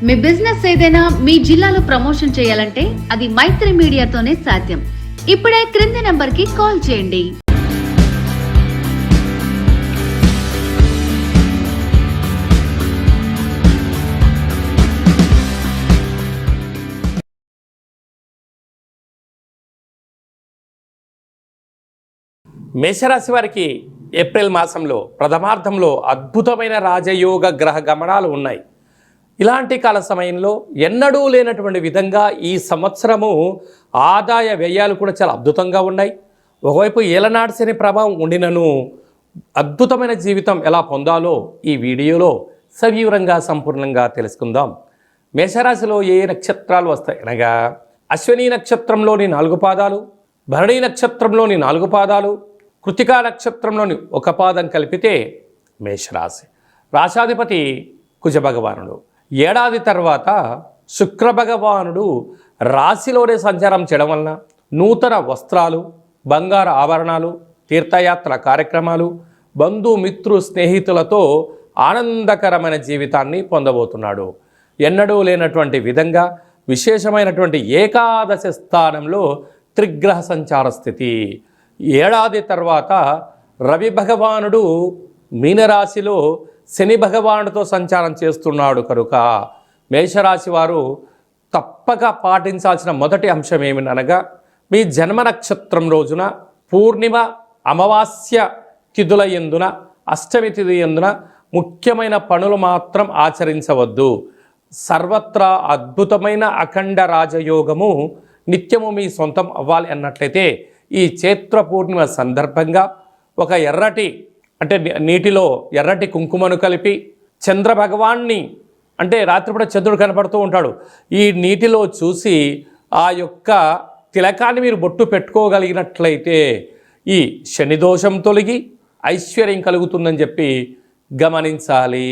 మీ business ఏదైనా మీ జిల్లాలో promotion చేయాలంటే అది మైత్రి మీడియాతోనే సాధ్యం. ఇప్పుడే క్రింది నంబర్కి కాల్ చేయండి. మేషరాశి వారికి ఏప్రిల్ మాసంలో ప్రథమార్థంలో అద్భుతమైన రాజయోగ గ్రహ గమనాలు ఉన్నాయి. ఇలాంటి కాల సమయంలో ఎన్నడూ లేనటువంటి విధంగా ఈ సంవత్సరము ఆదాయ వ్యయాలు కూడా చాలా అద్భుతంగా ఉన్నాయి. ఒకవైపు ఏలనాడు శని ప్రభావం ఉండినను అద్భుతమైన జీవితం ఎలా పొందాలో ఈ వీడియోలో సవివరంగా సంపూర్ణంగా తెలుసుకుందాం. మేషరాశిలో ఏ నక్షత్రాలు వస్తాయి అనగా అశ్విని నక్షత్రంలోని 4 పాదాలు, భరణి నక్షత్రంలోని 4 పాదాలు, కృతికా నక్షత్రంలోని 1 పాదం కలిపితే మేషరాశి. రాశాధిపతి కుజభగవానుడు. ఏడాది తర్వాత శుక్రభగవానుడు రాశిలోనే సంచారం చేయడం వలన నూతన వస్త్రాలు, బంగారు ఆభరణాలు, తీర్థయాత్ర కార్యక్రమాలు, బంధుమిత్రు స్నేహితులతో ఆనందకరమైన జీవితాన్ని పొందబోతున్నాడు. ఎన్నడూ లేనటువంటి విధంగా విశేషమైనటువంటి ఏకాదశి స్థానంలో త్రిగ్రహ సంచార స్థితి. ఏడాది తర్వాత రవి భగవానుడు మీనరాశిలో శని భగవానుడితో సంచారం చేస్తున్నాడు కనుక మేషరాశి వారు తప్పక పాటించాల్సిన మొదటి అంశం ఏమిటనగా మీ జన్మ నక్షత్రం రోజున పూర్ణిమ, అమావాస్య తిథుల యందున, అష్టమి తిథి యందున ముఖ్యమైన పనులు మాత్రం ఆచరించవద్దు. సర్వత్రా అద్భుతమైన అఖండ రాజయోగము నిత్యము మీ సొంతం అవ్వాలి అన్నట్లయితే ఈ చైత్ర పూర్ణిమ సందర్భంగా ఒక ఎర్రటి అంటే నీటిలో ఎర్రటి కుంకుమను కలిపి చంద్రభగవాన్ని అంటే రాత్రిపూట చంద్రుడు కనపడుతూ ఉంటాడు, ఈ నీటిలో చూసి ఆ యొక్క తిలకాన్ని మీరు బొట్టు పెట్టుకోగలిగినట్లయితే ఈ శని దోషం తొలగి ఐశ్వర్యం కలుగుతుందని చెప్పి గమనించాలి.